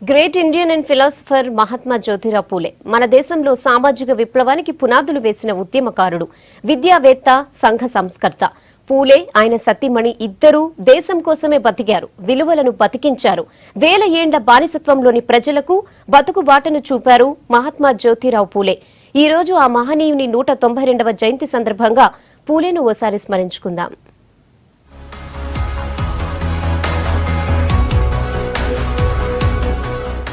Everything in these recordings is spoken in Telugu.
Great Indian and philosopher Mahatma Jyotirao Phule మన దేశంలో సామాజిక విప్లవానికి పునాదులు వేసిన ఉద్యమకారుడు, విద్యావేత్త, సంఘ సంస్కర్త. పూలే, ఆయన సతీమణి ఇద్దరూ దేశం కోసమే బతికారు, విలువలను బతికించారు. వేల ఏండ్ల బానిసత్వంలోని ప్రజలకు బతుకు బాటను చూపారు మహాత్మా జ్యోతిరావు పూలే. ఈ రోజు ఆ మహనీయుని 192వ జయంతి సందర్భంగా పూలేను ఓసారి స్మరించుకుందాం.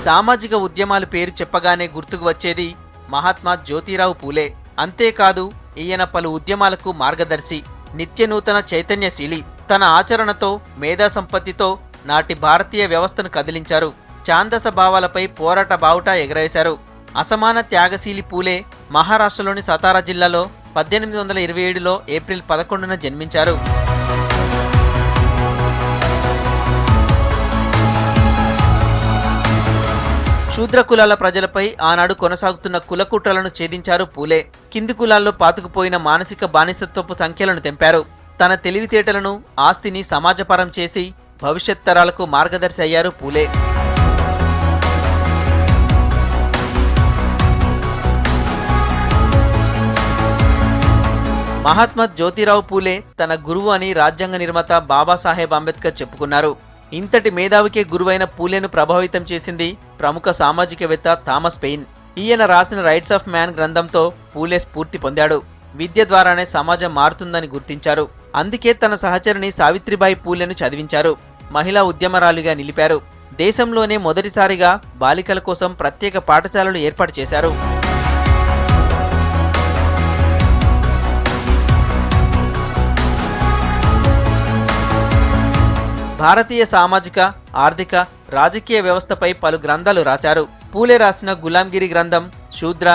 సామాజిక ఉద్యమాలు పేరు చెప్పగానే గుర్తుకు వచ్చేది మహాత్మా జ్యోతిరావు పూలే. అంతేకాదు, ఈయన పలు ఉద్యమాలకు మార్గదర్శి, నిత్యనూతన చైతన్యశీలి. తన ఆచరణతో, మేధా సంపత్తితో నాటి భారతీయ వ్యవస్థను కదిలించారు. ఛాందస భావాలపై పోరాట బావుటా ఎగరేశారు. అసమాన త్యాగశీలి పూలే మహారాష్ట్రలోని సతారా జిల్లాలో 1827లో ఏప్రిల్ 11న జన్మించారు. శూద్ర కులాల ప్రజలపై ఆనాడు కొనసాగుతున్న కులకుట్రలను ఛేదించారు పూలే. కింది కులాల్లో పాతుకుపోయిన మానసిక బానిసత్వపు సంఖ్యలను తెంపారు. తన తెలివితేటలను, ఆస్తిని సమాజపరం చేసి భవిష్యత్ తరాలకు మార్గదర్శి అయ్యారు పూలే. మహాత్మా జ్యోతిరావు పూలే తన గురువు అని రాజ్యాంగ నిర్మాత బాబాసాహెబ్ అంబేద్కర్ చెప్పుకున్నారు. ఇంతటి మేధావికే గురువైన పూలేను ప్రభావితం చేసింది ప్రముఖ సామాజికవేత్త థామస్ పెయిన్. ఈయన రాసిన రైట్స్ ఆఫ్ మ్యాన్ గ్రంథంతో పూలే స్ఫూర్తి పొందాడు. విద్య ద్వారానే సమాజం మారుతుందని గుర్తించారు. అందుకే తన సహచరిని సావిత్రిబాయి పూలేను చదివించారు. మహిళా ఉద్యమరాలుగా నిలిపారు. దేశంలోనే మొదటిసారిగా బాలికల కోసం ప్రత్యేక పాఠశాలలు ఏర్పాటు చేశారు. భారతీయ సామాజిక, ఆర్థిక, రాజకీయ వ్యవస్థపై పలు గ్రంథాలు రాశారు. పూలే రాసిన గులాంగిరి గ్రంథం శూద్ర,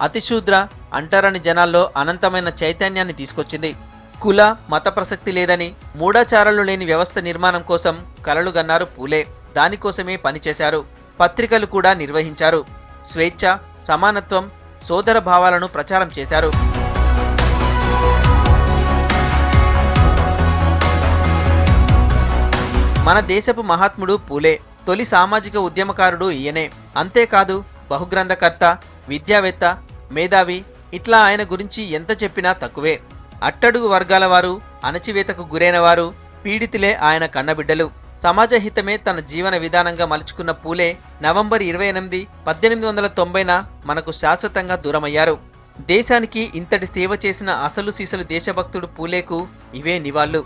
అతిశూద్ర, అంటరాని జనాల్లో అనంతమైన చైతన్యాన్ని తీసుకొచ్చింది. కుల, మత ప్రసక్తి లేదని, మూఢాచారాలు లేని వ్యవస్థ నిర్మాణం కోసం కలలు గన్నారు పూలే. దానికోసమే పనిచేశారు. పత్రికలు కూడా నిర్వహించారు. స్వేచ్ఛ, సమానత్వం, సోదర భావాలను ప్రచారం చేశారు. మన దేశపు మహాత్ముడు పూలే. తొలి సామాజిక ఉద్యమకారుడు ఈయనే. అంతేకాదు, బహుగ్రంథకర్త, విద్యావేత్త, మేధావి. ఇట్లా ఆయన గురించి ఎంత చెప్పినా తక్కువే. అట్టడుగు వర్గాల వారు, అణచివేతకు గురైన వారు, పీడితులే ఆయన కన్నబిడ్డలు. సమాజహితమే తన జీవన విధానంగా మలుచుకున్న పూలే నవంబర్ 28, 1890న మనకు శాశ్వతంగా దూరమయ్యారు. దేశానికి ఇంతటి సేవ చేసిన అసలు సీసలు దేశభక్తుడు పూలేకు ఇవే నివాళులు.